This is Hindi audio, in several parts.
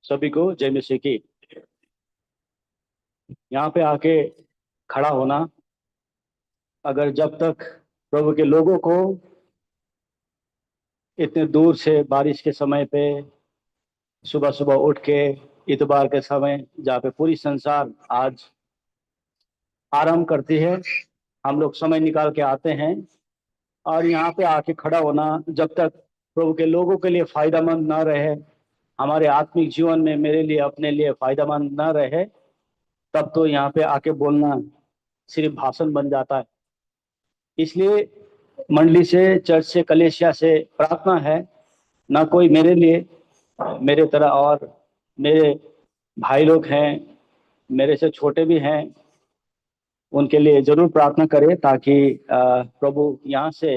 सभी को जय मसीह की। यहाँ पे आके खड़ा होना, अगर जब तक प्रभु के लोगों को इतने दूर से बारिश के समय पे सुबह सुबह उठ के इतवार के समय जहाँ पे पूरी संसार आज आराम करती है, हम लोग समय निकाल के आते हैं और यहाँ पे आके खड़ा होना जब तक प्रभु के लोगों के लिए फायदेमंद ना रहे, हमारे आत्मिक जीवन में मेरे लिए अपने लिए फायदेमंद ना रहे, तब तो यहाँ पे आके बोलना सिर्फ भाषण बन जाता है। इसलिए मंडली से, चर्च से, कलेसिया से प्रार्थना है, ना कोई मेरे लिए, मेरे तरह और मेरे भाई लोग हैं, मेरे से छोटे भी हैं, उनके लिए जरूर प्रार्थना करें ताकि प्रभु यहाँ से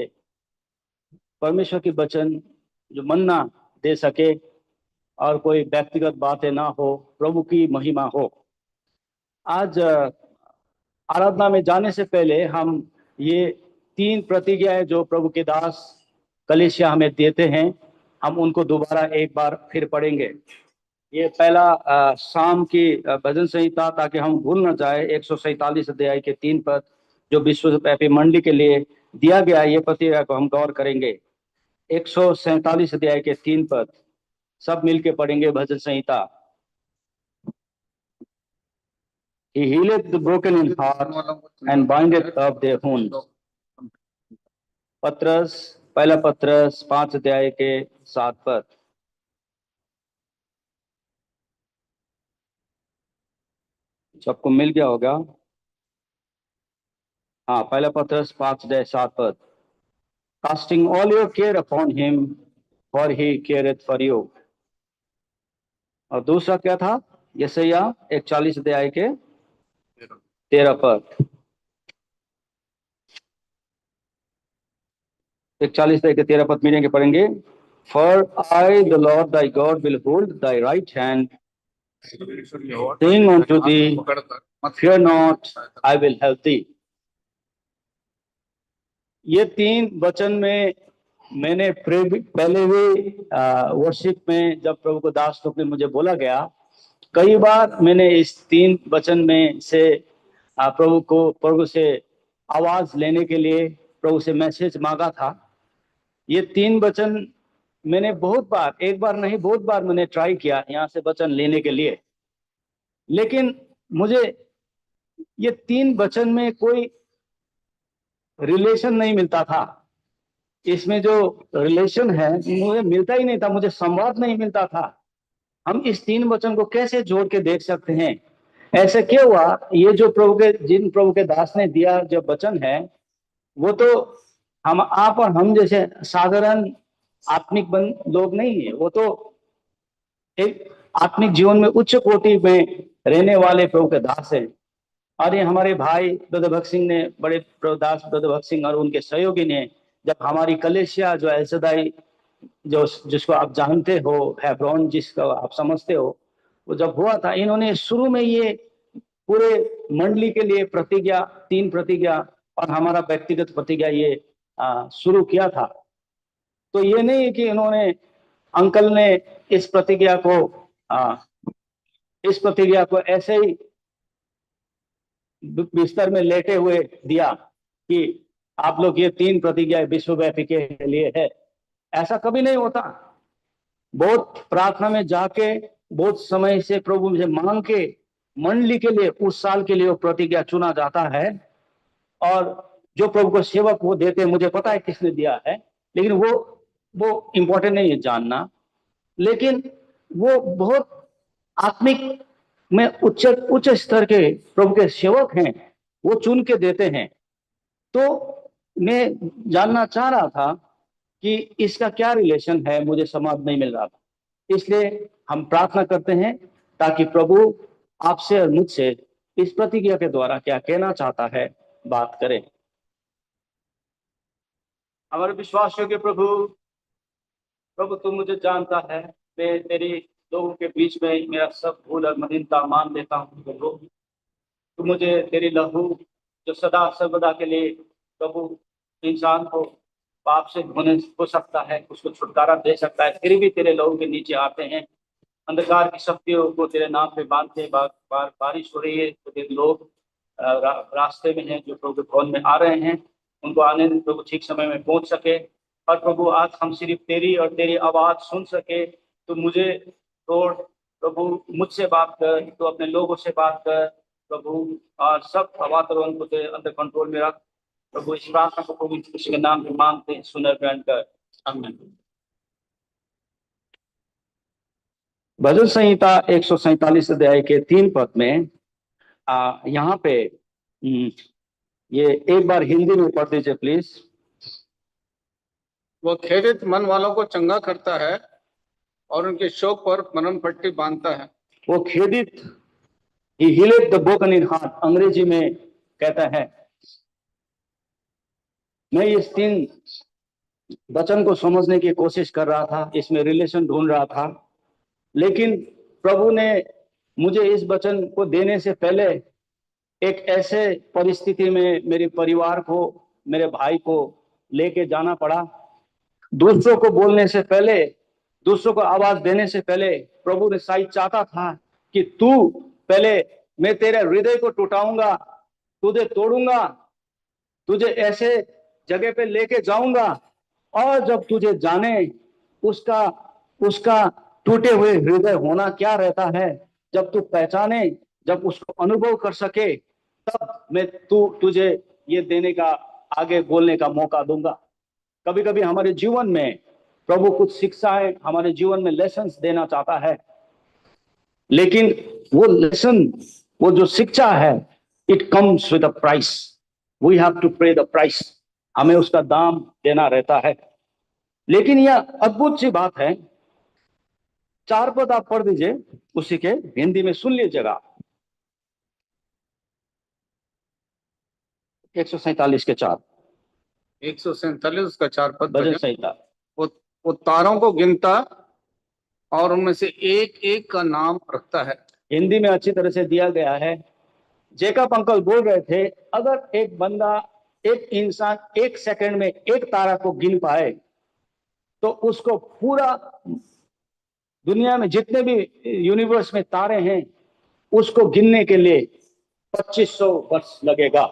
परमेश्वर की वचन जो मन्ना दे सके और कोई व्यक्तिगत बातें ना हो, प्रभु की महिमा हो। आज आराधना में जाने से पहले हम ये 3 प्रतिज्ञाएं जो प्रभु के दास कलीसिया हमें देते हैं, हम उनको दोबारा एक बार फिर पढ़ेंगे। ये पहला शाम की भजन संहिता, ताकि हम भूल ना जाए, 147 अध्याय के 3 पद जो विश्वव्यापी मंडली के लिए दिया गया है, ये प्रतिज्ञा को हम गौर करेंगे। 147 अध्याय के 3 पद सब मिलके पढ़ेंगे। भजन संहिता। He healeth the broken in heart and bindeth up their wounds. पत्रस, पहला पत्रस 5 अध्याय के 7 पद। सबको मिल गया होगा? हाँ, पहला पत्रस 5 अध्याय 7 पद। Casting all your care upon him, for he careth for you. और दूसरा क्या था? यशायाह 41 अध्याय के 13 पद। 41 अध्याय के 13 पद मिलेंगे, पढ़ेंगे। For I, the Lord thy God, will hold thy right hand, saying unto thee, fear not, I will help thee. ये 3 वचन में मैंने पहले भी वर्शिप में जब प्रभु को दास लोग ने मुझे बोला गया, कई बार मैंने इस 3 वचन में से प्रभु से आवाज लेने के लिए, प्रभु से मैसेज मांगा था। ये 3 वचन मैंने बहुत बार, एक बार नहीं बहुत बार मैंने ट्राई किया यहाँ से वचन लेने के लिए, लेकिन मुझे ये 3 वचन में कोई रिलेशन नहीं मिलता था। इसमें जो रिलेशन है मुझे मिलता ही नहीं था, मुझे संवाद नहीं मिलता था। हम इस 3 वचन को कैसे जोड़ के देख सकते हैं? ऐसे क्यों हुआ? ये जो जिन प्रभु के दास ने दिया जो वचन है, वो तो हम आप और हम जैसे साधारण आत्मिक लोग नहीं है, वो तो एक आत्मिक जीवन में उच्च कोटि में रहने वाले प्रभु के दास है। और ये हमारे भाई ब्रदर भक्त सिंह ने, बड़े दास ब्रदर भक्त सिंह और उनके सहयोगी ने, जब हमारी कलेसिया जो एलसदाई, जो जिसको आप जानते हो, हेब्रोन जिसको आप समझते हो, वो जब हुआ था, इन्होंने शुरू में ये पूरे मंडली के लिए प्रतिज्ञा, 3 प्रतिज्ञा और हमारा व्यक्तिगत प्रतिज्ञा ये शुरू किया था। तो ये नहीं है कि इन्होंने, अंकल ने इस प्रतिज्ञा को ऐसे ही बिस्तर में लेटे हुए दिया कि आप लोग ये 3 प्रतिज्ञा विश्वव्यापी के लिए है। ऐसा कभी नहीं होता। बहुत प्रार्थना में जाके, बहुत समय से प्रभु से मांग के मंडली के लिए, उस साल के लिए वो प्रतिज्ञा चुना जाता है। और जो प्रभु को सेवक वो देते, मुझे पता है किसने दिया है, लेकिन वो इंपॉर्टेंट नहीं है जानना। लेकिन वो बहुत आत्मिक में उच्च स्तर के प्रभु के सेवक हैं, वो चुन के देते हैं। तो मैं जानना चाह रहा था कि इसका क्या रिलेशन है, मुझे समझ नहीं मिल रहा था। इसलिए हम प्रार्थना करते हैं ताकि प्रभु आपसे और मुझसे इस प्रतिज्ञा के द्वारा क्या कहना चाहता है बात करें। हमारे विश्वास योग्य प्रभु तू मुझे जानता है, मैं तेरी लोगों के बीच में मेरा सब भूल और मलिनता मान लेता हूँ प्रभु। तू मुझे तेरी लहू जो सदा सर्वदा के लिए प्रभु इंसान को पाप से धोने हो सकता है, उसको छुटकारा दे सकता है, फिर भी तेरे लहू के नीचे आते हैं। अंधकार की शक्तियों को तेरे नाम पे बांधते हैं। बारिश हो रही है तो तेरे लोग रास्ते में हैं जो प्रभु के भवन में आ रहे हैं, उनको आने दे प्रभु, ठीक समय में पहुंच सके। और प्रभु आज हम सिर्फ तेरी और तेरी आवाज सुन सके। तो मुझे तोड़ प्रभु, मुझसे बात कर, तो अपने लोगों से बात कर प्रभु, और सब वातावरण को तेरे अंदर कंट्रोल में रख प्रभु। इस प्रार्थना को प्रभु यीशु के नाम में मांगते हैं, सुनर ग्रहण कर, आमीन। भजन संहिता 147 अध्याय के 3 पद में यहाँ पे ये एक बार हिंदी में पढ़ दीजिए प्लीज। वो खेदित मन वालों को चंगा करता है और उनके शोक पर मरण पट्टी बांधता है। वो खेदित, he healeth the broken in heart, अंग्रेजी में कहता है। मैं इस 3 वचन को समझने की कोशिश कर रहा था, इसमें रिलेशन ढूंढ रहा था, लेकिन प्रभु ने मुझे इस वचन को देने से पहले एक ऐसे परिस्थिति में मेरे परिवार को, मेरे भाई को लेके जाना पड़ा। दूसरों को बोलने से पहले, दूसरों को आवाज देने से पहले प्रभु ने शायद चाहता था कि तू पहले, मैं तेरे हृदय को टूटाऊंगा, तुझे तोड़ूंगा, तुझे ऐसे जगह पे लेके जाऊंगा, और जब तुझे जाने उसका टूटे हुए हृदय होना क्या रहता है, जब तू पहचाने, जब उसको अनुभव कर सके, तब मैं तुझे ये देने का, आगे बोलने का मौका दूंगा। कभी कभी हमारे जीवन में प्रभु कुछ शिक्षाएं, हमारे जीवन में लेसन्स देना चाहता है, लेकिन वो लेसन, वो जो शिक्षा है, it comes with a price. We have to pay the price, हमें उसका दाम देना रहता है। लेकिन यह अद्भुत सी बात है। 4 पद आप पढ़ दीजिए, उसी के हिंदी में सुन लीजिएगा। 147 के 4, 147 का 4 पद भजन संहिता। वो तारों को गिनता और उनमें से एक एक का नाम रखता है। हिंदी में अच्छी तरह से दिया गया है। जेकब अंकल बोल रहे थे, अगर एक बंदा, एक इंसान 1 सेकंड में एक तारा को गिन पाए, तो उसको पूरा दुनिया में जितने भी यूनिवर्स में तारे हैं, उसको गिनने के लिए 2500 वर्ष लगेगा।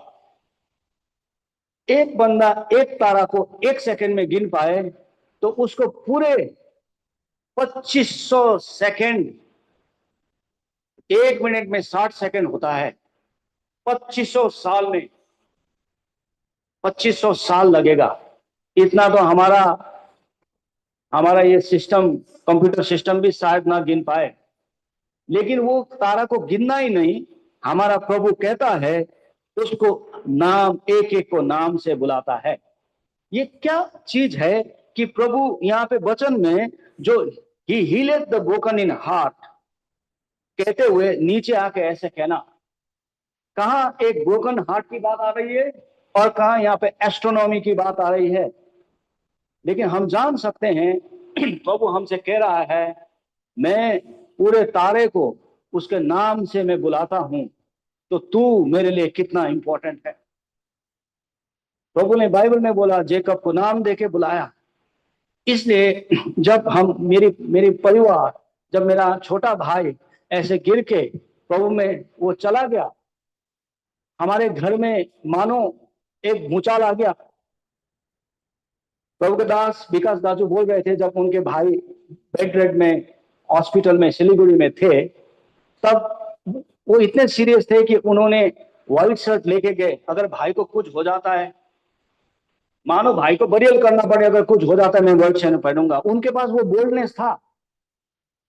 एक बंदा एक तारा को 1 सेकंड में गिन पाए, तो उसको पूरे 2500 सेकंड, 1 मिनट में 60 सेकंड होता है, 2500 साल में 2500 साल लगेगा। इतना तो हमारा ये सिस्टम, कंप्यूटर सिस्टम भी शायद ना गिन पाए। लेकिन वो तारा को गिनना ही नहीं, हमारा प्रभु कहता है उसको नाम, एक एक को नाम से बुलाता है। ये क्या चीज है कि प्रभु यहाँ पे वचन में जो ही healeth the broken in heart कहते हुए नीचे आके ऐसे कहना, कहां एक ब्रोकन हार्ट की बात आ रही है और कहां यहाँ पे एस्ट्रोनॉमी की बात आ रही है। लेकिन हम जान सकते हैं प्रभु हमसे कह रहा है, मैं पूरे तारे को उसके नाम से मैं बुलाता हूं, तो तू मेरे लिए कितना इंपॉर्टेंट है। प्रभु ने बाइबल में बोला, जेकब को नाम देके बुलाया। इसलिए जब हम, मेरी परिवार, जब मेरा छोटा भाई ऐसे गिर के प्रभु में वो चला गया, हमारे घर में मानो एक भूचाल आ गया। प्रभु के दास विकास दाजू बोल रहे थे, जब उनके भाई बेड रेड में हॉस्पिटल में सिलीगुड़ी में थे, तब वो इतने सीरियस थे कि उन्होंने व्हाइट शर्ट लेके गए। अगर भाई को कुछ हो जाता है, मानो भाई को बरियल करना पड़े, अगर कुछ हो जाता है मैं व्हाइट शर्ट पहनूंगा। उनके पास वो बोल्डनेस था।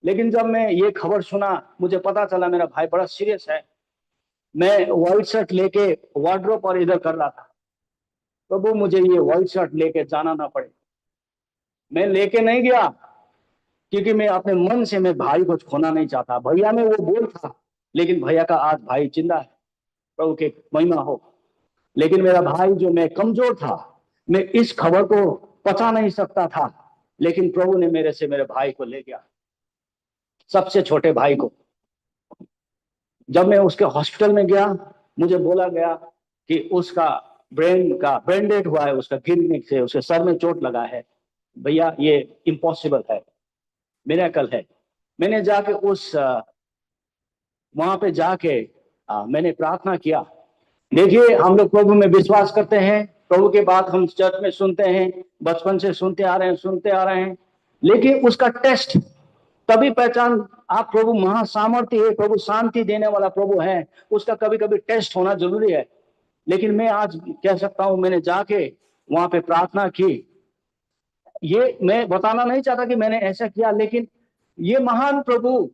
लेकिन जब मैं ये खबर सुना, मुझे पता चला मेरा भाई बड़ा सीरियस है, मैं व्हाइट शर्ट लेके वार्डरोब पर इधर कर रहा था, प्रभु मुझे ये व्हाइट शर्ट लेके जाना ना पड़े। मैं लेके नहीं गया क्योंकि मैं अपने मन से मैं भाई को खोना नहीं चाहता। भैया में वो बोल था, लेकिन भैया का आज भाई जिंदा है, प्रभु की महिमा हो। लेकिन मेरा भाई जो, मैं कमजोर था, मैं इस खबर को पचा नहीं सकता था, लेकिन प्रभु ने मेरे से मेरे भाई को ले गया, सबसे छोटे भाई को। जब मैं उसके हॉस्पिटल में गया, मुझे बोला गया कि उसका ब्रेन डेड हुआ है, उसका गिरने से उसके सर में चोट लगा है। भैया ये इम्पॉसिबल है, मिरेकल है। मैंने जाके वहां पे जाके मैंने प्रार्थना किया। देखिए, हम लोग प्रभु में विश्वास करते हैं, प्रभु के बात हम चर्च में सुनते हैं, बचपन से सुनते आ रहे हैं, लेकिन उसका टेस्ट तभी पहचान, आप प्रभु महासामर्थ्य है, प्रभु शांति देने वाला प्रभु है, उसका कभी कभी टेस्ट होना जरूरी है। लेकिन मैं आज कह सकता हूं, मैंने जाके वहां पे प्रार्थना की। ये मैं बताना नहीं चाहता कि मैंने ऐसा किया, लेकिन ये महान प्रभु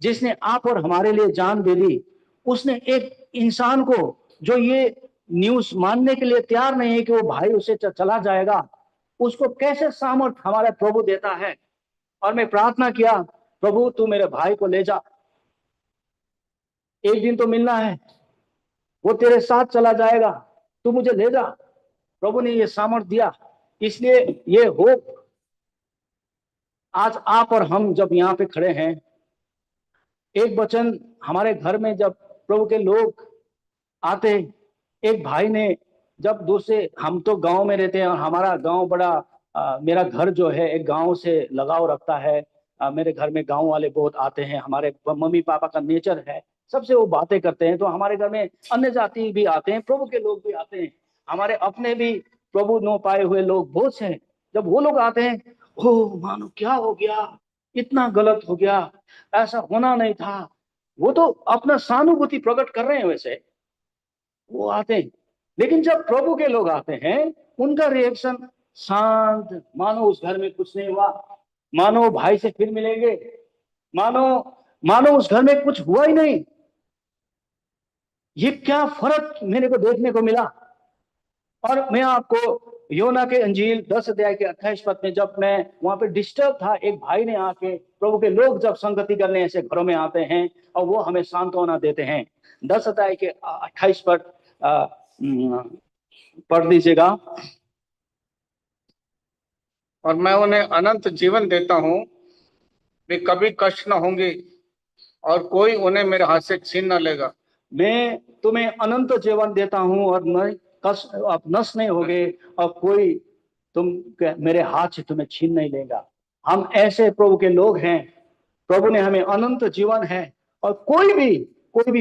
जिसने आप और हमारे लिए जान दे दी, उसने एक इंसान को जो ये न्यूज मानने के लिए तैयार नहीं है कि वो भाई उसे चला जाएगा, उसको कैसे सामर्थ हमारा प्रभु देता है। और मैं प्रार्थना किया, प्रभु तू मेरे भाई को ले जा, एक दिन तो मिलना है, वो तेरे साथ चला जाएगा, तू मुझे ले जा। प्रभु ने ये सामर्थ दिया, इसलिए ये होप आज आप और हम जब यहाँ पे खड़े हैं, एक वचन हमारे घर में जब प्रभु के लोग आते, एक भाई ने जब दूसरे, हम तो गांव में रहते हैं और हमारा गांव बड़ा मेरा घर जो है एक गांव से लगाव रखता है। मेरे घर में गांव वाले बहुत आते हैं, हमारे मम्मी पापा का नेचर है, सबसे वो बातें करते हैं। तो हमारे घर में अन्य जाति भी आते हैं, प्रभु के लोग भी आते हैं, हमारे अपने भी प्रभु नो पाए हुए लोग बहुत से हैं। जब वो लोग आते हैं, हो मानो क्या हो गया, इतना गलत हो गया, ऐसा होना नहीं था, वो तो अपना सहानुभूति प्रकट कर रहे हैं वैसे, वो आते हैं। लेकिन जब प्रभु के लोग आते हैं, उनका रिएक्शन शांत, मानो उस घर में कुछ नहीं हुआ, मानो भाई से फिर मिलेंगे, मानो मानो उस घर में कुछ हुआ ही नहीं। ये क्या फर्क मेरे को देखने को मिला। और मैं आपको योना के अंजील 10 अध्याय के 28 पद में, जब मैं वहां पे डिस्टर्ब था, एक भाई ने आके, प्रभु के लोग जब संगति करने ऐसे घरों में आते हैं और वो हमें सांत्वना देते हैं, 10 अध्याय के 28 पद पढ़ दीजिएगा। और मैं उन्हें अनंत जीवन देता हूँ, वे कभी कष्ट न होंगे और कोई उन्हें मेरे हाथ से छीन न लेगा। मैं तुम्हें अनंत जीवन देता हूं और कष्ट आप नष्ट नहीं होगे और कोई तुम मेरे हाथ से तुम्हें छीन नहीं लेगा। हम ऐसे प्रभु के लोग हैं, प्रभु ने हमें अनंत जीवन है, और कोई भी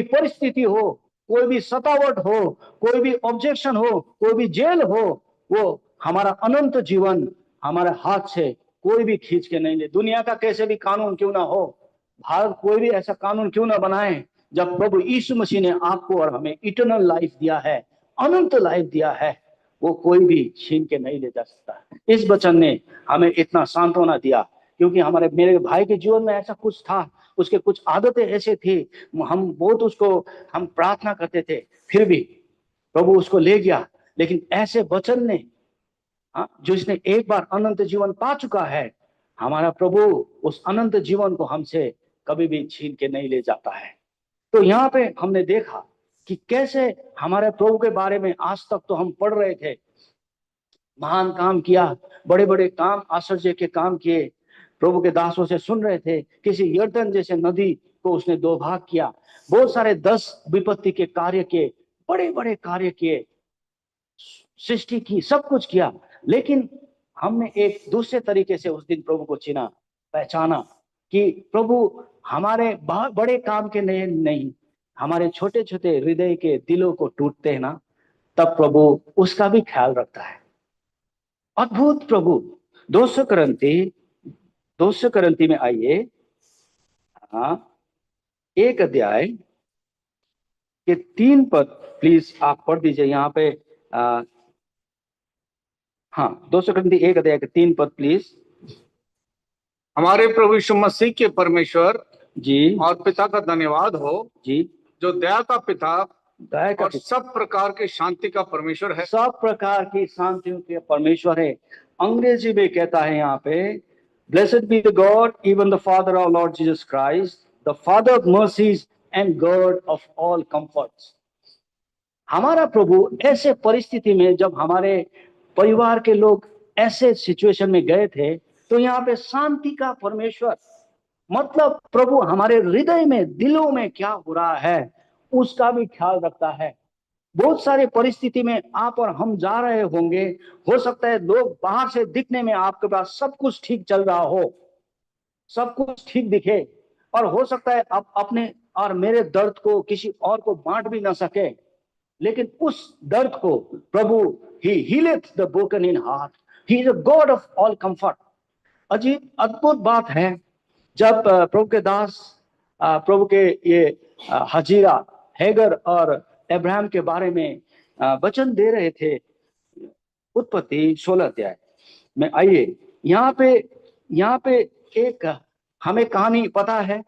परिस्थिति हो, कोई भी सतावट हो, कोई भी ऑब्जेक्शन हो, कोई भी जेल हो, वो हमारा अनंत जीवन हमारे हाथ से कोई भी खींच के नहीं ले। दुनिया का कैसे भी कानून क्यों ना हो, भारत कोई भी ऐसा कानून क्यों ना बनाए, जब प्रभु यीशु मसीह ने आपको और हमें इटर्नल लाइफ दिया है, अनंत लाइफ दिया है, वो कोई भी छीन के नहीं ले जा सकता। इस वचन ने हमें इतना सांत्वना दिया, क्योंकि मेरे भाई के जीवन में ऐसा कुछ था, उसके कुछ आदतें ऐसे थी, हम बहुत हम प्रार्थना करते थे, फिर भी प्रभु उसको ले गया। लेकिन ऐसे वचन ने, जिसने एक बार अनंत जीवन पा चुका है, हमारा प्रभु उस अनंत जीवन को हमसे कभी भी छीन के नहीं ले जाता है। तो यहाँ पे हमने देखा कि कैसे हमारे प्रभु के बारे में आज तक तो हम पढ़ रहे थे, महान काम किया, बड़े बड़े काम, आश्चर्य के काम किए, प्रभु के दासों से सुन रहे थे, किसी यर्दन जैसे नदी को उसने 2 भाग किया, बहुत सारे 10 विपत्ति के कार्य किए, बड़े बड़े कार्य किए, सृष्टि की, सब कुछ किया। लेकिन हमने एक दूसरे तरीके से उस दिन प्रभु को चिना, पहचाना कि प्रभु हमारे बड़े काम के नहीं, हमारे छोटे छोटे हृदय के दिलों को टूटते हैं ना, तब प्रभु उसका भी ख्याल रखता है। अद्भुत प्रभु। 2 करंती में आइए, 1 अध्याय के 3 पद प्लीज आप पढ़ दीजिए यहाँ पे। 2 करंती 1 अध्याय के 3 पद प्लीज। हमारे प्रभु यीशु मसीह के परमेश्वर जी और पिता का धन्यवाद हो जी, जो दया का पिता दया का और सब प्रकार की शांति का परमेश्वर है। सब प्रकार की शांति के परमेश्वर है। अंग्रेजी में कहता है यहाँ पे, blessed be the God even the father of Lord Jesus Christ, the father of mercies and God of all comforts. हमारा प्रभु ऐसे परिस्थिति में, जब हमारे परिवार के लोग ऐसे सिचुएशन में गए थे, तो यहाँ पे शांति का परमेश्वर, मतलब प्रभु हमारे हृदय में, दिलों में क्या हो रहा है उसका भी ख्याल रखता है। बहुत सारी परिस्थिति में आप और हम जा रहे होंगे, हो सकता है लोग बाहर से दिखने में आपके पास सब कुछ ठीक चल रहा हो, सब कुछ ठीक दिखे, और हो सकता है आप अपने और मेरे दर्द को किसी और को बांट भी ना सके, लेकिन उस दर्द को प्रभु ही healeth the broken in heart, he is a God of all comfort. अजीब अद्भुत बात है जब प्रभु के दास प्रभु के ये हजीरा हैगर और अब्राहम के बारे में वचन दे रहे थे उत्पत्ति 16 अध्याय में। आइए यहाँ पे एक हमें कहानी पता है।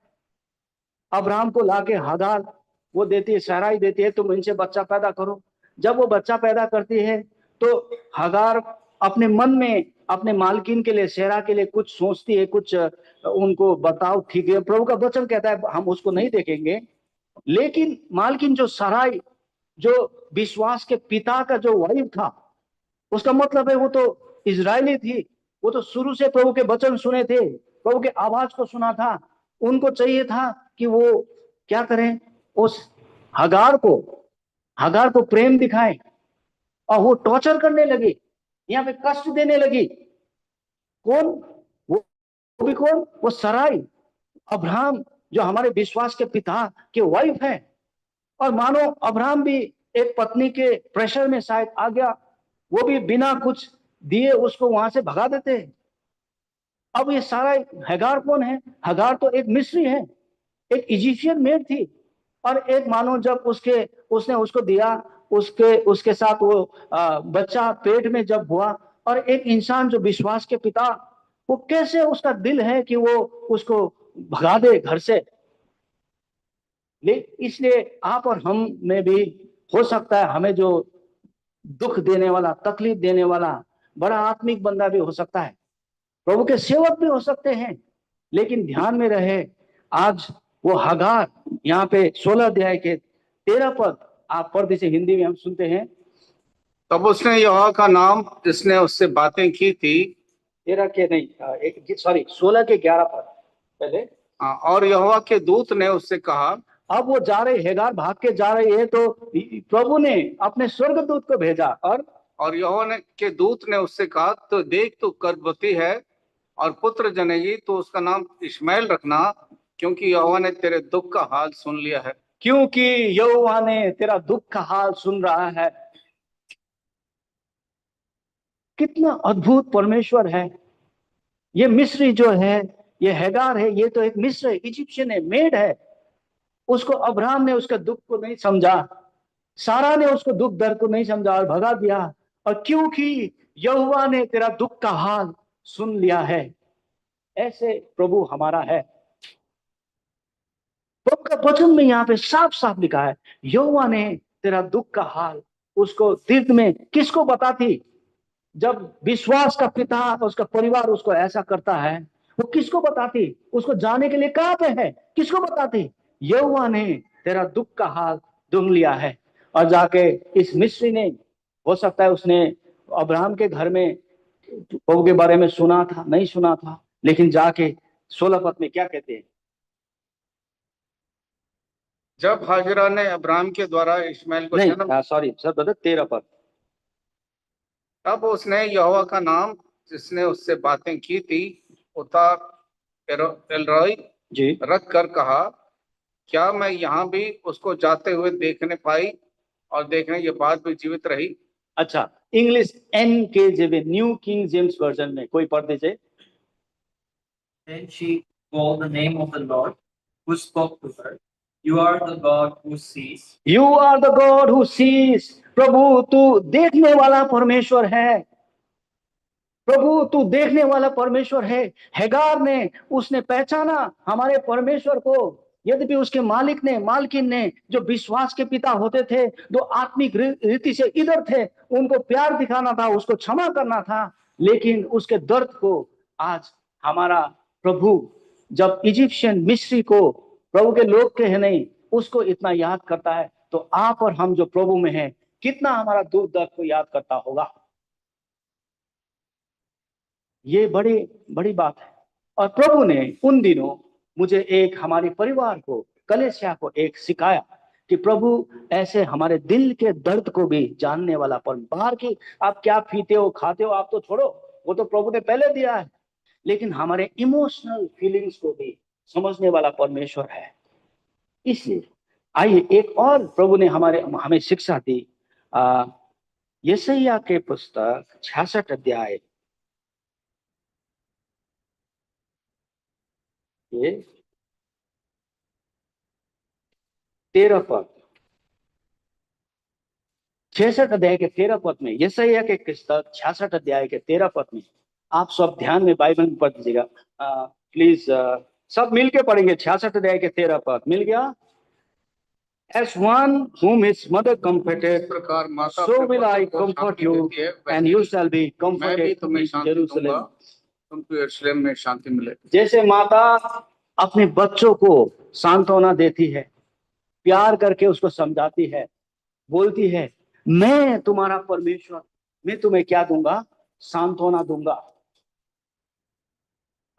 अब्राहम को लाके हागार वो देती है, सहराई देती है, तुम इनसे बच्चा पैदा करो। जब वो बच्चा पैदा करती है तो हागार अपने मन में अपने मालकिन के लिए, सेरा के लिए कुछ सोचती है, कुछ उनको बताओ ठीक है। प्रभु का वचन कहता है हम उसको नहीं देखेंगे, लेकिन मालकिन जो सराय, जो विश्वास के पिता का जो वाइफ था, उसका मतलब है वो तो इजरायली थी, वो तो शुरू से प्रभु के वचन सुने थे, प्रभु के आवाज को सुना था। उनको चाहिए था कि वो क्या करें, उस हगार को प्रेम दिखाएं, और वो टॉर्चर करने लगी, यहाँ पे कष्ट देने लगी। कौन वो भी कौन? वो सराई, अब्राहम जो हमारे विश्वास के पिता के वाइफ है। और मानो अब्राहम भी एक पत्नी के प्रेशर में शायद आ गया, वो भी बिना कुछ दिए उसको वहां से भगा देते। अब ये सारा हगार कौन है? हगार तो एक मिस्री है, एक इजिप्शियन मेड थी। और एक मानो जब उसने उसको दिया, उसके साथ वो बच्चा पेट में जब हुआ, और एक इंसान जो विश्वास के पिता, वो कैसे उसका दिल है कि वो उसको भगा दे घर से। इसलिए आप और हम में भी हो सकता है, हमें जो दुख देने वाला, तकलीफ देने वाला बड़ा आत्मिक बंदा भी हो सकता है, प्रभु के सेवक भी हो सकते हैं, लेकिन ध्यान में रहे आज वो हगार, यहाँ पे 16 अध्याय के 13 पद आप पढ़ दीजिए, हिंदी में हम सुनते हैं। तब उसने यहोवा का नाम जिसने उससे बातें की थी, 13 के नहीं, सॉरी 16 के 11 पद पहले। और यहोवा के दूत ने उससे कहा। अब वो जा रहे, हेगार भाग के जा रही है, तो प्रभु ने अपने स्वर्गदूत को भेजा, और यहोवा के दूत ने उससे कहा, तो देख तू गर्भवती है और पुत्र जनेगी, तो उसका नाम इश्माएल रखना, क्योंकि यहोवा ने तेरे दुख का हाल सुन लिया है। क्योंकि यहोवा ने तेरा दुख का हाल सुन रहा है। कितना अद्भुत परमेश्वर है। ये मिस्री जो है, ये हेगार है, ये तो एक मिस्र है, इजिप्शियन है, मेड है। उसको अब्राहम ने उसका दुख को नहीं समझा, सारा ने उसको दुख दर्द को नहीं समझा और भगा दिया। और क्योंकि यहोवा ने तेरा दुख का हाल सुन लिया है, ऐसे प्रभु हमारा है। प्रभु का वचन में यहाँ पे साफ साफ लिखा है, यहोवा ने तेरा दुख का हाल उसको तीर्थ में किसको बताती? जब विश्वास का पिता, उसका परिवार उसको ऐसा करता है, वो किसको बताती? उसको जाने के लिए कहां पे है, किसको बताती? यहोवा ने तेरा दुख का हाल ढूंढ लिया है। और जाके इस मिस्री ने, हो सकता है उसने अब्राहम के घर में प्रभु के बारे में सुना था, नहीं सुना था, लेकिन जाके 16 पद में क्या कहते हैं? जब हाजिरा ने अब्राहम के द्वारा इश्माएल को जन्म, सॉरी सर ब्रदर, 13 पद। तब उसने यहोवा का नाम जिसने उससे बातें की थी उतार एलरोई जी, रख कर कहा, क्या मैं यहाँ भी उसको जाते हुए देखने पाई, और देखने के बाद भी जीवित रही? अच्छा, English NKJV, new king James version में कोई पढ़ दीजिए। Then she called the name of the Lord who spoke to her. You are the God who sees. You are the God who sees. प्रभु तू देखने वाला परमेश्वर है, प्रभु तू देखने वाला परमेश्वर है। हेगार ने, उसने पहचाना हमारे परमेश्वर को, यद्यपि उसके मालकिन ने जो विश्वास के पिता होते थे, जो आत्मिक रीति से इधर थे, उनको प्यार दिखाना था, उसको क्षमा करना था, लेकिन उसके दर्द को आज हमारा प्रभु, जब इजिप्शियन मिस्री को प्रभु के लोग के है नहीं, उसको इतना याद करता है, तो आप और हम जो प्रभु में हैं, कितना हमारा दुख दर्द को याद करता होगा। ये बड़ी बड़ी बात है। और प्रभु ने उन दिनों मुझे हमारे परिवार को, कलेसिया को सिखाया कि प्रभु ऐसे हमारे दिल के दर्द को भी जानने वाला, पर बाहर की आप क्या पीते हो खाते हो आप तो छोड़ो, वो तो प्रभु ने पहले दिया है, लेकिन हमारे इमोशनल फीलिंग्स को भी समझने वाला परमेश्वर है। इसलिए आइए एक और प्रभु ने हमें शिक्षा दी। यशायाह के पुस्तक 66 अध्याय ये 13 पद, 66 अध्याय के 13 पद में, यशायाह के पुस्तक 66 अध्याय के 13 पद में, आप सब ध्यान में बाइबल में पढ़ दीजिएगा प्लीज। सब मिलके पढ़ेंगे। 66 अध्याय के 13 पद मिल गया। As one whom his mother comforted, प्रकार माता so अपने will I पुत्र को comfort शांति you, देती है, वैसे and you shall be मैं भी comforted तुम्हें in शांति दूंगा, Jerusalem। तुमको यरूशलेम में शांति मिले। जैसे माता अपने बच्चों को सांत्वना देती है, प्यार करके उसको समझाती है, बोलती है मैं तुम्हारा परमेश्वर, मैं तुम्हें क्या दूंगा, सांत्वना दूंगा।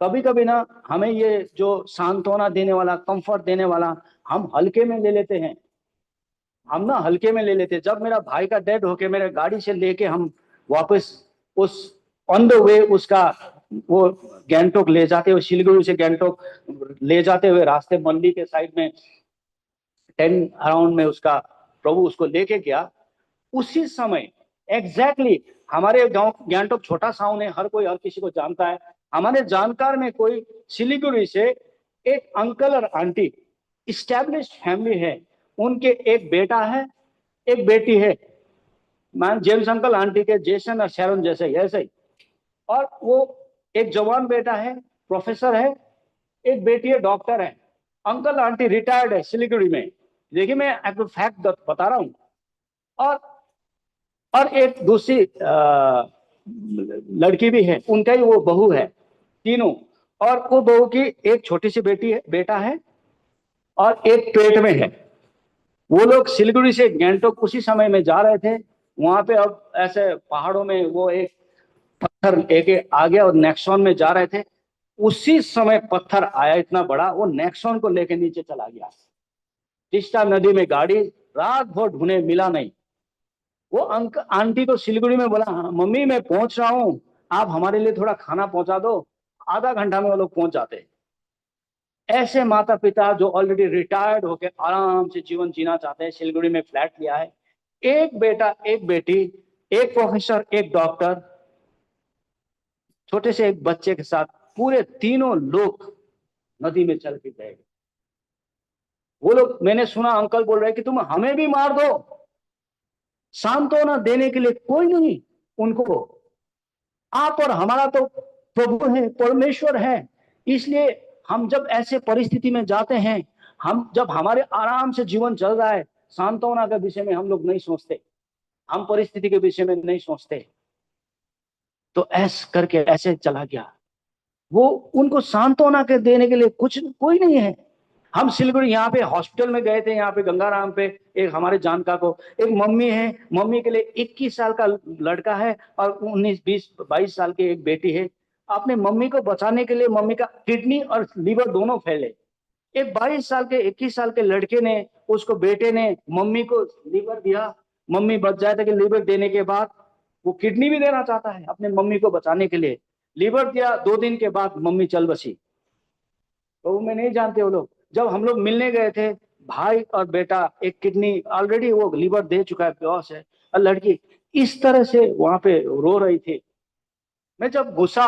कभी कभी ना हमें ये जो सांत्वना देने वाला, कंफर्ट देने वाला, हम हल्के में ले लेते हैं। हम ना हल्के में ले लेते हैं। जब मेरा भाई का डेड होके मेरे गाड़ी से लेके हम वापस उस ऑन द वे उसका वो गैंगटोक ले जाते हुए, सिलीगुड़ी से गैंगटोक ले जाते हुए रास्ते मंडी के साइड में 10 अराउंड में उसका प्रभु उसको लेके गया। उसी समय एग्जैक्टली हमारे गांव गैंगटोक छोटा साउन है, हर कोई हर किसी को जानता है। हमारे जानकार में कोई सिलीगुड़ी से एक अंकल और आंटी, इस्टेब्लिश्ड फैमिली है, उनके एक बेटा है, एक बेटी है। मैन जेम्स अंकल आंटी के जेसन और शैरन जैसे ऐसे ही। और वो एक जवान बेटा है, प्रोफेसर है, एक बेटी है, डॉक्टर है। अंकल आंटी रिटायर्ड है सिलीगुड़ी में। देखिए मैं आपको फैक्ट बता रहा हूँ। और एक दूसरी लड़की भी है, उनका ही वो बहू है, तीनों। और वो बहू की एक छोटी सी बेटी है, बेटा है, और एक पेट में है। वो लोग सिलीगुड़ी से गैंगटोक उसी समय में जा रहे थे। वहां पे अब ऐसे पहाड़ों में वो एक पत्थर एक आ गया और नेक्सॉन में जा रहे थे। उसी समय पत्थर आया इतना बड़ा, वो नेक्सॉन को लेके नीचे चला गया। तिस्ता नदी में गाड़ी रात भर ढूंढे, मिला नहीं। वो आंटी को सिलीगुड़ी में बोला, हाँ, मम्मी मैं पहुंच रहा हूँ, आप हमारे लिए थोड़ा खाना पहुंचा दो। आधा घंटा में वो लोग पहुंच जाते। ऐसे माता पिता जो ऑलरेडी रिटायर्ड होके आराम से जीवन जीना चाहते हैं, सिलीगुड़ी में फ्लैट लिया है, एक बेटा एक बेटी, एक प्रोफेसर एक डॉक्टर, छोटे से एक बच्चे के साथ पूरे तीनों लोग नदी में चल के गए। वो लोग, मैंने सुना अंकल बोल रहे कि तुम हमें भी मार दो, सांत्वना देने के लिए कोई नहीं उनको। आप और हमारा तो प्रभु है, परमेश्वर है। इसलिए हम जब ऐसे परिस्थिति में जाते हैं, हम जब हमारे आराम से जीवन चल रहा है, सांत्वना के विषय में हम लोग नहीं सोचते, हम परिस्थिति के विषय में नहीं सोचते। तो ऐसे करके ऐसे चला गया। वो उनको सांत्वना के देने के लिए कुछ कोई नहीं है। हम सिलीगुड़ी यहाँ पे हॉस्पिटल में गए थे, यहाँ पे गंगाराम पे एक हमारे जानकार को एक मम्मी है, मम्मी के लिए 21 साल का लड़का है और 19, 20, 22 साल की एक बेटी है। अपने मम्मी को बचाने के लिए मम्मी का किडनी और लीवर दोनों फैले। एक 22 साल के 21 साल के लड़के ने, उसको बेटे ने मम्मी को लीवर दिया, मम्मी बच जाए। कि लीवर देने के बाद वो किडनी भी देना चाहता है अपने मम्मी को बचाने के लिए। लीवर दिया, 2 दिन के बाद मम्मी चल बसी। तो वो मैं नहीं जानते वो लोग। जब हम लोग मिलने गए थे, भाई और बेटा, एक किडनी ऑलरेडी वो लीवर दे चुका है, बेहोश है, और लड़की इस तरह से वहां पे रो रही थी। मैं जब गुस्सा,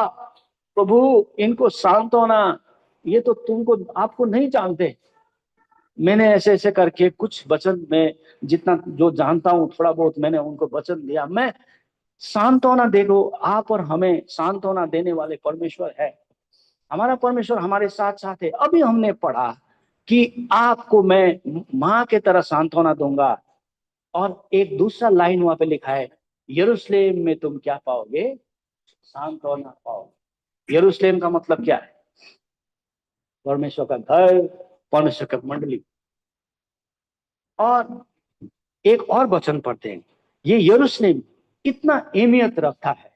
प्रभु इनको सांत्वना, ये तो तुमको आपको नहीं जानते। मैंने ऐसे ऐसे करके कुछ वचन में जितना जो जानता हूँ थोड़ा बहुत मैंने उनको वचन दिया। मैं सांत्वना देखो, आप और हमें सांत्वना देने वाले परमेश्वर है। हमारा परमेश्वर हमारे साथ साथ है। अभी हमने पढ़ा कि आपको मैं माँ के तरह सांत्वना दूंगा। और एक दूसरा लाइन वहां पे लिखा है, यरूशलेम में तुम क्या पाओगे, सांत्वना पाओगे। यरूशलेम का मतलब क्या है? परमेश्वर का घर, परमेश्वर का मंडली। और एक और वचन पढ़ते हैं, ये यरूशलेम इतना अहमियत रखता है।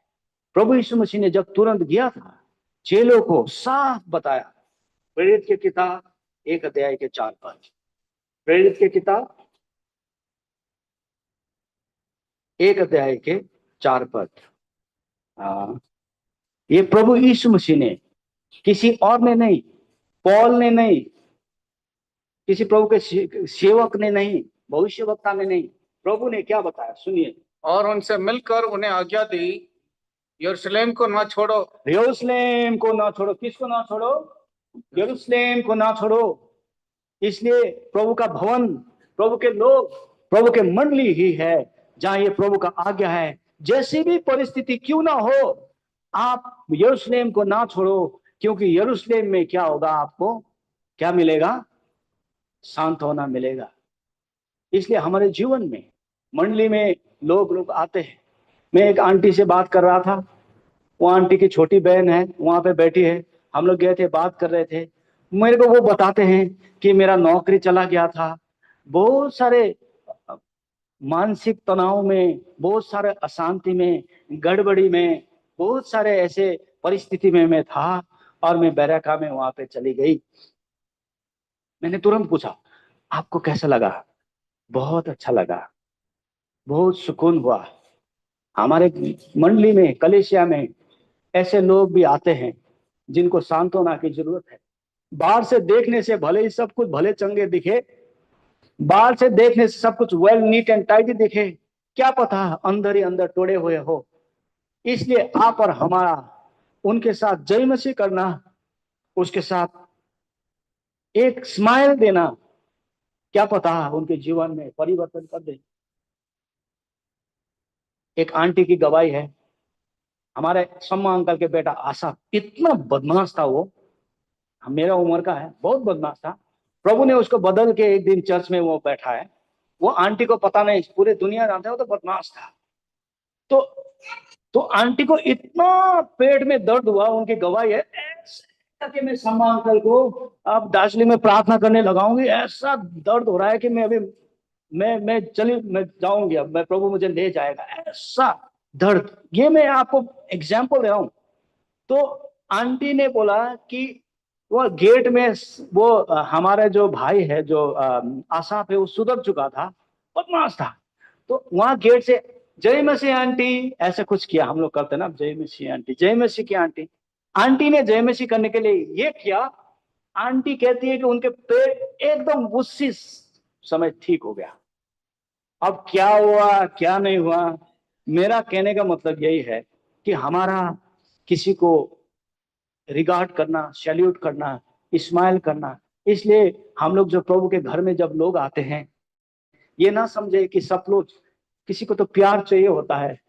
प्रभु यीशु मसीह ने जब तुरंत गया था, चेलों को साफ बताया। प्रेरित की किताब 1 अध्याय के 4 पद, प्रेरित की किताब 1 अध्याय के 4 पद। ये प्रभु यीशु मसीह ने, किसी और ने नहीं, पौल ने नहीं, किसी प्रभु के सेवक ने नहीं, भविष्यवक्ता ने नहीं, प्रभु ने क्या बताया सुनिए। और उनसे मिलकर उन्हें आज्ञा दी, यरूशलेम को न छोड़ो। यरूशलेम को ना छोड़ो। किसको ना छोड़ो? यरूशलेम को ना छोड़ो। इसलिए प्रभु का भवन, प्रभु के लोग, प्रभु के मंडली ही है जहां ये प्रभु का आज्ञा है। जैसी भी परिस्थिति क्यों ना हो, आप यरूशलेम को ना छोड़ो, क्योंकि यरूशलेम में क्या होगा? आपको क्या मिलेगा? सांत्वना मिलेगा। इसलिए हमारे जीवन में, मंडली में लोग आते हैं। मैं एक आंटी से बात कर रहा था, वो आंटी की छोटी बहन है, वहां पे बैठी है, हम लोग गए थे, बात कर रहे थे। मेरे को वो बताते हैं कि मेरा नौकरी चला गया था, बहुत सारे मानसिक तनाव में, बहुत सारे अशांति में, गड़बड़ी में, बहुत सारे ऐसे परिस्थिति में मैं था, और मैं बैरका में वहां पे चली गई। मैंने तुरंत पूछा, आपको कैसा लगा? बहुत अच्छा लगा, बहुत सुकून हुआ। हमारे मंडली में, कलीसिया में ऐसे लोग भी आते हैं जिनको सांत्वना की जरूरत है। बाहर से देखने से भले ही सब कुछ भले चंगे दिखे, बाहर से देखने से सब कुछ वेल नीट एंड टाइडी दिखे, क्या पता अंदर ही अंदर तोड़े हुए हो। इसलिए आप और हमारा उनके साथ जय मसीह करना, उसके साथ एक स्माइल देना, क्या पता उनके जीवन में परिवर्तन कर दे। एक आंटी की गवाही है, हमारे सम्मा अंकल के बेटा आशा, इतना बदमाश था वो, मेरा उम्र का है, बहुत बदमाश था। प्रभु ने उसको बदल के एक दिन चर्च में वो बैठा है। वो आंटी को पता नहीं, पूरी दुनिया जानते हो, तो बदमाश था। तो आंटी को इतना पेट में दर्द हुआ, उनकी गवाही है, ऐसे कि मैं सम्मा अंकल को अब दार्जिलिंग में प्रार्थना करने लगाऊंगी, ऐसा दर्द हो रहा है कि मैं अभी मैं जाऊंगी, अब मैं, प्रभु मुझे ले जाएगा, ऐसा दर्द। ये मैं आपको एग्जाम्पल दे रहा हूं। तो आंटी ने बोला कि वो गेट में, वो हमारे जो भाई है, जो आसाफ है, वो सुधर चुका था, बदमाश था। तो वहां गेट से जय मसीह आंटी ऐसे कुछ किया, हम लोग करते ना, जय मसीह आंटी, जय मसीह की आंटी। आंटी ने जय मसीह करने के लिए ये किया। आंटी कहती है कि उनके पेट एकदम उसी समय ठीक हो गया। अब क्या हुआ क्या नहीं हुआ, मेरा कहने का मतलब यही है कि हमारा किसी को रिगार्ड करना, सैल्यूट करना, स्माइल करना। इसलिए हम लोग जो प्रभु के घर में जब लोग आते हैं, ये ना समझे कि सब लोग, किसी को तो प्यार चाहिए होता है,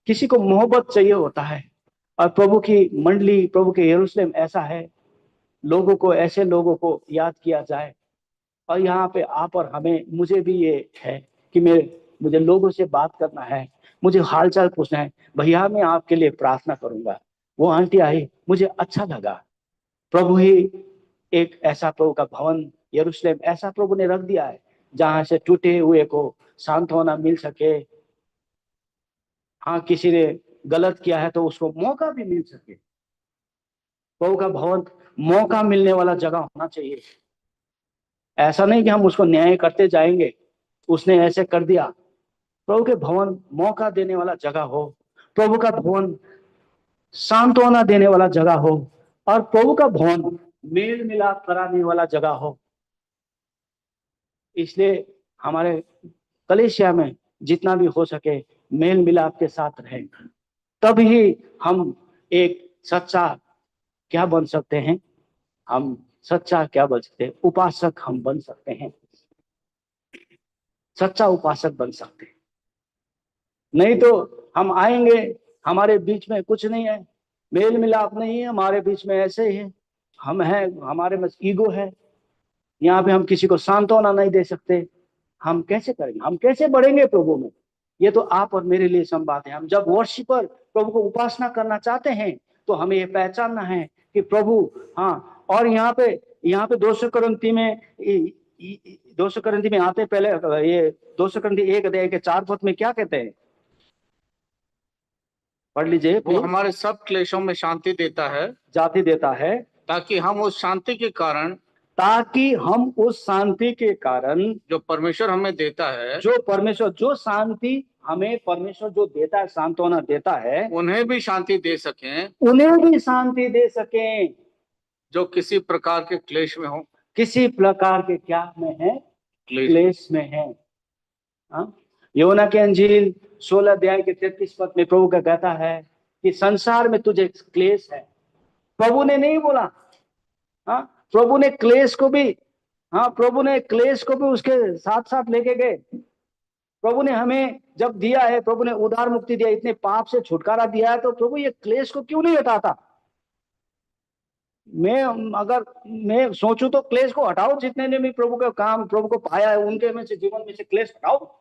किसी को मोहब्बत चाहिए होता है। और प्रभु की मंडली, प्रभु के यरूशलेम ऐसा है, लोगों को, ऐसे लोगों को याद किया जाए। और यहाँ पे आप और हमें, मुझे भी ये है कि मुझे लोगों से बात करना है, मुझे हालचाल पूछना है, भैया मैं आपके लिए प्रार्थना करूंगा। वो आंटी आई, मुझे अच्छा लगा। प्रभु ही एक ऐसा, प्रभु का भवन यरूशलेम ऐसा प्रभु ने रख दिया है जहां से टूटे हुए को सांत्वना मिल सके। हाँ, किसी ने गलत किया है तो उसको मौका भी मिल सके। प्रभु का भवन मौका मिलने वाला जगह होना चाहिए। ऐसा नहीं कि हम उसको न्याय करते जाएंगे, उसने ऐसे कर दिया। प्रभु के भवन मौका देने वाला जगह हो, प्रभु का भवन सांत्वना देने वाला जगह हो, और प्रभु का भवन मेल मिलाप कराने वाला जगह हो। इसलिए हमारे कलीसिया में जितना भी हो सके मेल मिलाप के साथ रहें, तभी हम एक सच्चा क्या बन सकते हैं, हम सच्चा क्या बन सकते हैं, उपासक हम बन सकते हैं, सच्चा उपासक बन सकते हैं। नहीं तो हम आएंगे, हमारे बीच में कुछ नहीं है, मेल मिलाप नहीं है, हमारे बीच में ऐसे ही है, हम हैं, हमारे में ईगो है, यहाँ पे हम किसी को सांत्वना नहीं दे सकते। हम कैसे करेंगे, हम कैसे बढ़ेंगे प्रभु में? ये तो आप और मेरे लिए संवाद है। हम जब वर्शिपर, प्रभु को उपासना करना चाहते हैं, तो हमें ये पहचानना है कि प्रभु, हाँ। और यहाँ पे 200 करंती में आते पहले, ये 200 करंती 1:4 में क्या कहते हैं, पढ़ लीजिए। वो हमारे सब क्लेशों में शांति देता है, जाति देता है, ताकि हम उस शांति के कारण, जो परमेश्वर हमें देता है, जो शांति हमें परमेश्वर जो देता है, सांत्वना देता है, उन्हें भी शांति दे सकें। उन्हें भी शांति दे सकें। जो किसी प्रकार के क्लेश में हो। किसी प्रकार के क्या में है? क्लेश। क्लेश में है। हाँ? योना के अंजील 16 अध्याय के 33 पद में प्रभु का कहता है कि संसार में तुझे क्लेश है। प्रभु ने नहीं बोला, हाँ, प्रभु ने क्लेश को भी, हाँ, प्रभु ने क्लेश को भी उसके साथ साथ लेके गए। प्रभु ने हमें जब दिया है, प्रभु ने उद्धार मुक्ति दिया, इतने पाप से छुटकारा दिया है, तो प्रभु ये क्लेश को क्यों नहीं हटाता? अगर मैं सोचूं तो क्लेश को हटाओ, जितने ने भी प्रभु का काम, प्रभु को पाया है, उनके में से, जीवन में से क्लेश हटाओ।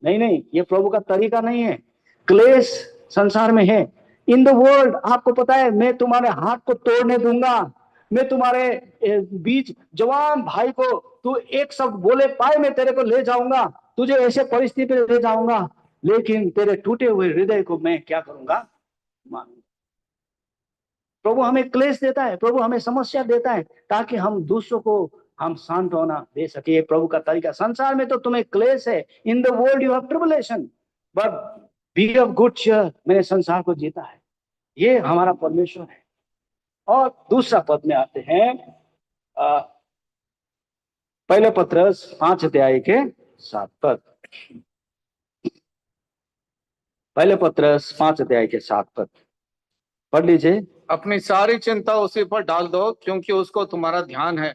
नहीं नहीं, ये प्रभु का तरीका नहीं है। क्लेश संसार में है। इन द वर्ल्ड, आपको पता है, मैं तुम्हारे हाथ को तोड़ने दूंगा, मैं तुम्हारे बीच जवान भाई को, तू एक शब्द बोले पाए मैं तेरे को ले जाऊंगा, तुझे ऐसे परिस्थिति में ले जाऊंगा, लेकिन तेरे टूटे हुए हृदय को मैं क्या करूंगा? मानूंगा। प्रभु हमें क्लेश देता है, प्रभु हमें समस्या देता है, ताकि हम दूसरों को हम सांत्वना दे सके। ये प्रभु का तरीका। संसार में तो तुम्हें क्लेश है, in the world you have tribulation, but be of good cheer, मैंने संसार को जीता है। ये हमारा परमेश्वर है। और दूसरा पद में आते हैं, पहले पत्रस 5 अध्याय के 7 पद। पहले पत्रस 5 अध्याय के 7 पद पढ़ लीजिए। अपनी सारी चिंता उसी पर डाल दो, क्योंकि उसको तुम्हारा ध्यान है।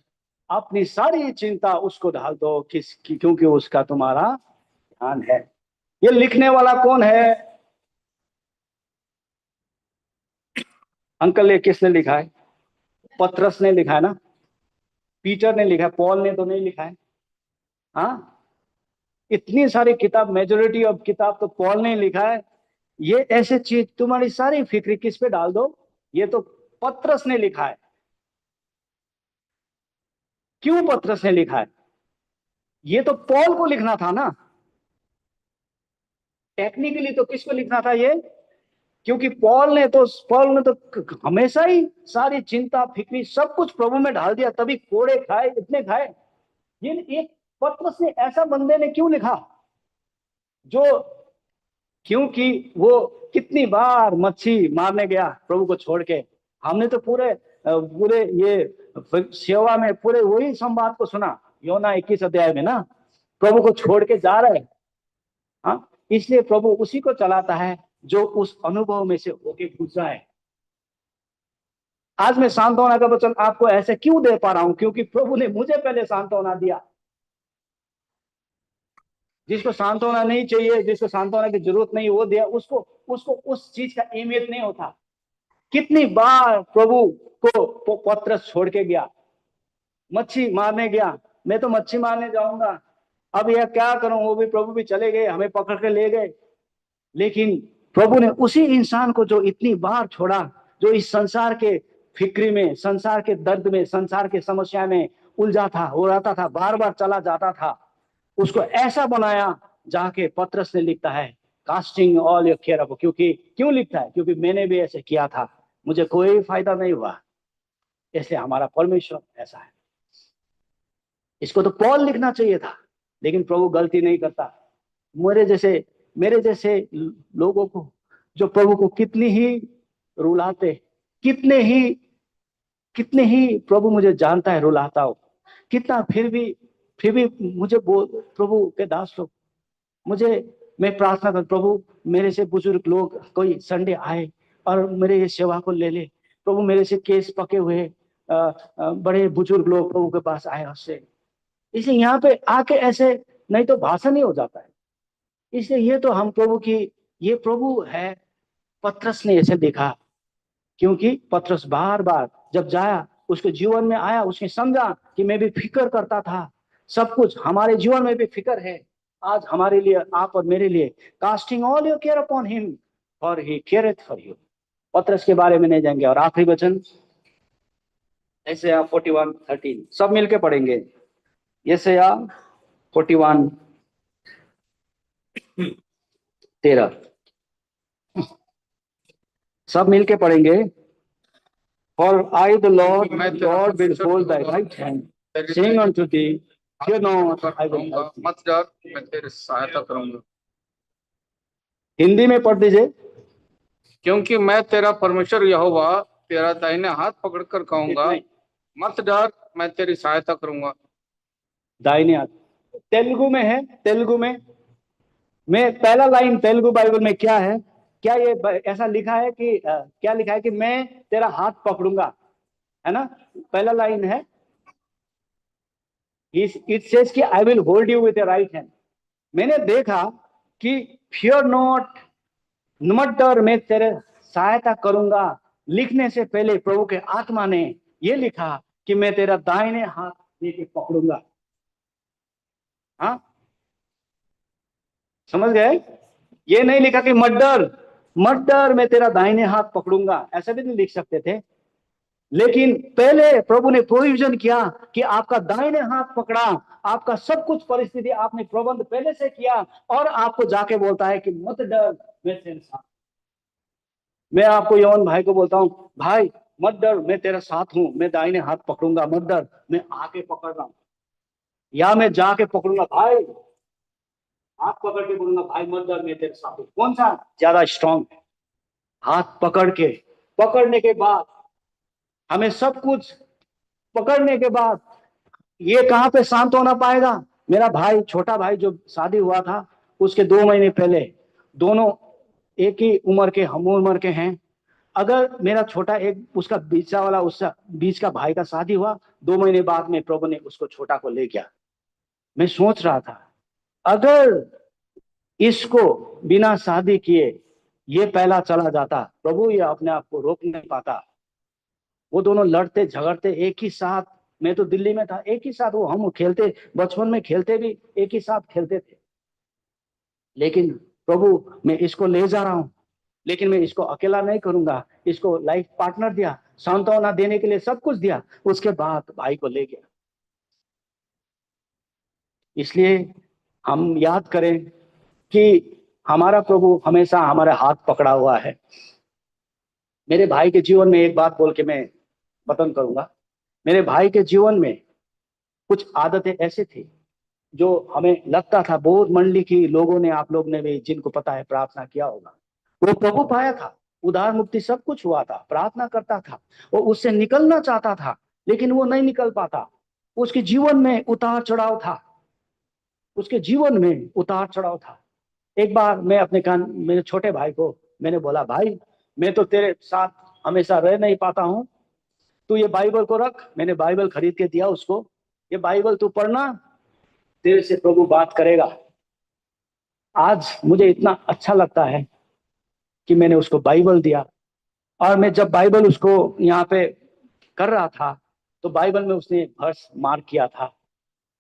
अपनी सारी चिंता उसको डाल दो, क्योंकि उसका तुम्हारा ध्यान है। ये लिखने वाला कौन है? अंकल, ये किसने लिखा है? पत्रस ने लिखा है ना? पीटर ने लिखा है, पॉल ने तो नहीं लिखा है। हाँ, इतनी सारी किताब, मेजोरिटी ऑफ किताब तो पॉल ने लिखा है। ये ऐसे चीज, तुम्हारी सारी फिक्र किस पे डाल दो, ये तो पत्रस ने लिखा है। क्यों पत्रस ने लिखा है? ये तो पॉल को लिखना था ना। टेक्निकली तो किसको लिखना था ये? क्योंकि पॉल ने तो हमेशा ही सारी चिंता फिक्री सब कुछ प्रभु में डाल दिया, तभी कोड़े खाए, इतने खाए। ये एक पत्रस ने, ऐसा बंदे ने क्यों लिखा? क्योंकि वो कितनी बार मच्छी मारने गया प्रभु को छोड़ के। हमने तो पूरे ये सेवा में पूरे वही संवाद को सुना, योना 21 अध्याय में ना, प्रभु को छोड़ के जा रहे हैं। हाँ, इसलिए प्रभु उसी को चलाता है जो उस अनुभव में से होके गुजरा है। आज मैं सांत्वना का वचन आपको ऐसे क्यों दे पा रहा हूं? क्योंकि प्रभु ने मुझे पहले सांत्वना दिया। जिसको सांत्वना नहीं चाहिए, जिसको सांत्वना की जरूरत नहीं, वो दिया, उसको उस चीज का अहमियत नहीं होता। कितनी बार प्रभु को पत्रस छोड़ के गया, मच्छी मारने गया, मैं तो मच्छी मारने जाऊंगा, अब यह क्या करूं? वो भी, प्रभु भी चले गए, हमें पकड़ के ले गए। लेकिन प्रभु ने उसी इंसान को जो इतनी बार छोड़ा, जो इस संसार के फिक्री में, संसार के दर्द में, संसार के समस्या में उलझा था, हो रहता था, बार बार चला जाता था, उसको ऐसा बनाया जाके पत्रस ने लिखता है, casting all your care up. क्यों लिखता है? क्योंकि मैंने भी ऐसे किया था, मुझे कोई फायदा नहीं हुआ। इसलिए हमारा परमेश्वर ऐसा है। इसको तो पॉल लिखना चाहिए था, लेकिन प्रभु गलती नहीं करता। मेरे जैसे लोगों को, जो प्रभु को कितनी ही रुलाते, कितने ही प्रभु मुझे जानता है, रुलाता हो कितना, फिर भी मुझे प्रभु के दास लोग, मैं प्रार्थना कर, प्रभु मेरे से बुजुर्ग लोग कोई संडे आए और मेरे ये सेवा को ले ले। प्रभु मेरे से केस पके हुए बड़े बुजुर्ग लोग प्रभु के पास आए उससे, इसलिए यहाँ पे आके ऐसे नहीं तो भाषण ही हो जाता है। इसलिए ये तो हम प्रभु की, ये प्रभु है। पत्रस ने ऐसे देखा, क्योंकि पत्रस बार बार जब जाया, उसके जीवन में आया, उसने समझा कि मैं भी फिक्र करता था। सब कुछ हमारे जीवन में भी फिक्र है आज हमारे लिए, आप और मेरे लिए। Casting all your care upon him for he careth for you. पत्रस के बारे में नहीं जाएंगे। और आखिरी वचन यशायाह 41:13, सब मिलके पढ़ेंगे। यशायाह 41:13 सब मिलके पढ़ेंगे। For I, the Lord God, will hold thy right hand, saying unto thee, fear not, I will help thee. मत डर, मैं तेरी सहायता करूंगा। हिंदी में पढ़ दीजिए। क्योंकि मैं तेरा परमेश्वर यहोवा तेरा दाहिने हाथ पकड़कर कहूंगा, इतना ही। मत डर, मैं तेरी सहायता करूंगा। दाहिने हाथ, तेलुगु में है, तेलुगु में मैं पहला लाइन तेलुगु बाइबल में क्या है, क्या ये ऐसा लिखा है कि क्या लिखा है कि मैं तेरा हाथ पकड़ूंगा, है ना? पहला लाइन है, इट सेज कि I will hold you with right hand. मैंने देखा कि फियर नॉट, मत डर, मैं तेरे सहायता करूंगा, लिखने से पहले प्रभु के आत्मा ने ये लिखा कि मैं तेरा दाहिने हाथ लेके पकड़ूंगा। हाँ, समझ गए? ये नहीं लिखा कि मत डर, मत डर, मैं तेरा दाहिने हाथ पकड़ूंगा, ऐसा भी नहीं लिख सकते थे। लेकिन पहले प्रभु ने प्रोविजन किया कि आपका दाहिने हाथ पकड़ा, आपका सब कुछ परिस्थिति आपने प्रबंध पहले से किया, और आपको जाके बोलता है कि मत डर, मैं तेरे साथ। मैं आपको यौन भाई को बोलता हूं, भाई मत डर, मैं तेरे साथ हूं, मैं दाहिने हाथ पकड़ूंगा, मत डर, मैं आके पकड़ रहा हूं, या मैं जाके पकड़ूंगा, भाई हाथ पकड़ के बोलूंगा, भाई मत डर, मैं तेरे साथ हूं। कौन सा ज्यादा स्ट्रांग है? हाथ पकड़ के, पकड़ने के बाद हमें सब कुछ, पकड़ने के बाद ये कहां पे शांत होना पाएगा? मेरा भाई, छोटा भाई जो शादी हुआ था, उसके 2 महीने पहले, दोनों एक ही उम्र के, हम उम्र के हैं। अगर मेरा छोटा एक, उसका बीचा वाला, उसका बीच का भाई का शादी हुआ, 2 महीने बाद में प्रभु ने उसको छोटा को ले गया। मैं सोच रहा था, अगर इसको बिना शादी किए ये पहला चला जाता, प्रभु ये अपने आप को रोक नहीं पाता। वो दोनों लड़ते झगड़ते एक ही साथ, मैं तो दिल्ली में था, एक ही साथ वो, हम खेलते, बचपन में खेलते भी एक ही साथ खेलते थे। लेकिन प्रभु, मैं इसको ले जा रहा हूं, लेकिन मैं इसको अकेला नहीं करूंगा, इसको लाइफ पार्टनर दिया, सांत्वना देने के लिए सब कुछ दिया, उसके बाद भाई को ले गया। इसलिए हम याद करें कि हमारा प्रभु हमेशा हमारे हाथ पकड़ा हुआ है। मेरे भाई के जीवन में एक बात बोल के मैं खत्म करूंगा। मेरे भाई के जीवन में कुछ आदतें ऐसे थी जो हमें लगता था, बहुत मंडली की लोगों ने, आप लोग ने भी, जिनको पता है, प्रार्थना किया होगा। वो प्रभु पाया था, उधार मुक्ति सब कुछ हुआ था, प्रार्थना करता था, वो उससे निकलना चाहता था, लेकिन वो नहीं निकल पाता। उसके जीवन में उतार चढ़ाव था, उसके जीवन में उतार चढ़ाव था। एक बार मैं अपने कान, मेरे छोटे भाई को मैंने बोला, भाई मैं तो तेरे साथ हमेशा रह नहीं पाता हूं, तू ये बाइबल को रख। मैंने बाइबल खरीद के दिया उसको, ये बाइबल तू पढ़ना, तेरे से प्रभु बात करेगा। आज मुझे इतना अच्छा लगता है कि मैंने उसको बाइबल दिया, और मैं जब बाइबल उसको यहाँ पे कर रहा था, तो बाइबल में उसने वर्स मार्क किया था,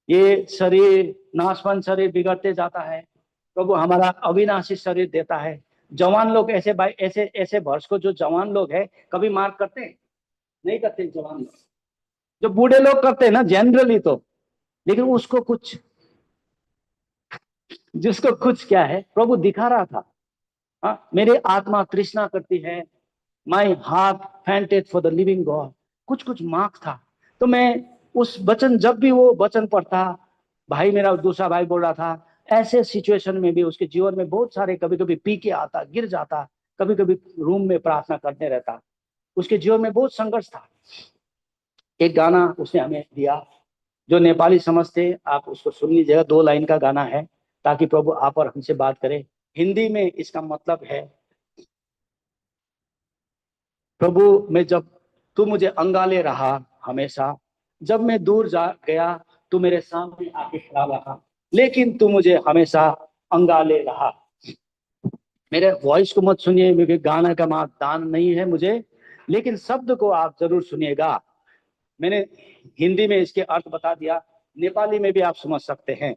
ये शरीर, नाशवान शरीर बिगड़ते जाता है, प्रभु हमारा अविनाशी शरीर देता है। जवान लोग ऐसे ऐसे ऐसे वर्ष को, जो जवान लोग है, कभी मार्क करते हैं? नहीं करते जवान लोग, जो बूढ़े लोग करते हैं ना जनरली तो। लेकिन उसको कुछ, जिसको कुछ क्या है, प्रभु दिखा रहा था। हाँ, मेरे आत्मा तृष्णा करती है, my heart fainted for the living God, कुछ कुछ मार्क था। तो मैं उस वचन, जब भी वो वचन पढ़ता, भाई मेरा दूसरा भाई बोल रहा था, ऐसे सिचुएशन में भी उसके जीवन में बहुत सारे, कभी कभी पी के आता, गिर जाता, कभी कभी रूम में प्रार्थना करते रहता, उसके जीवन में बहुत संघर्ष था। एक गाना उसने हमें दिया, जो नेपाली समझते आप उसको सुन लीजिएगा, 2 लाइन का गाना है, ताकि प्रभु आप और हमसे बात करें। हिंदी में इसका मतलब है, प्रभु मैं जब, तू मुझे अंगाले रहा हमेशा, जब मैं दूर जा गया तू मेरे सामने आके खड़ा रहा, लेकिन तू मुझे हमेशा अंगाले रहा। मेरे वॉइस को मत सुनिए, क्योंकि गाना का दान नहीं है मुझे, लेकिन शब्द को आप जरूर सुनिएगा। मैंने हिंदी में इसके अर्थ बता दिया, नेपाली में भी आप समझ सकते हैं।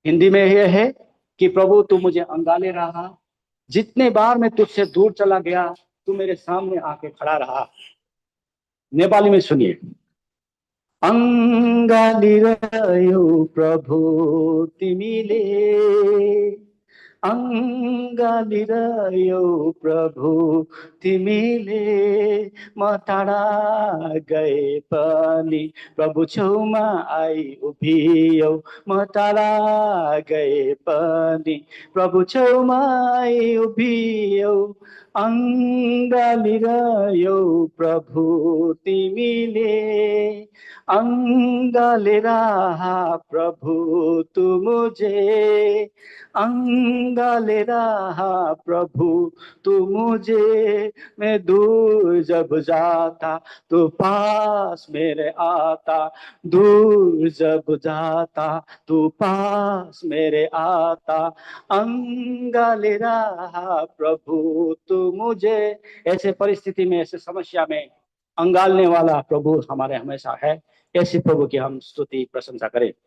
हिंदी में यह है कि प्रभु तू मुझे अंगाले रहा, जितने बार मैं तुझसे दूर चला गया तू मेरे सामने आके खड़ा रहा। नेपाली में सुनिए, अंगालिरह्यौ प्रभु तिमीले, अंगालिरह्यौ प्रभु तिमीले म टाढा गए पनि प्रभु छेउमा आई उभियौ म टाढा गए पनि प्रभु छेउमा आई उभियौ अङ्गालिरह्यौ प्रभु तिमीले अङ्गालेर प्रभु तू मुझे अंगालेर प्रभु तू मुझे मैं दूर जब जाता तो पास मेरे आता दूर जब जाता तो पास मेरे आता अंगालेर प्रभु तू मुझे। ऐसे परिस्थिति में ऐसे समस्या में अंगालने वाला प्रभु हमारे हमेशा है। ऐसे प्रभु की हम स्तुति प्रशंसा करें।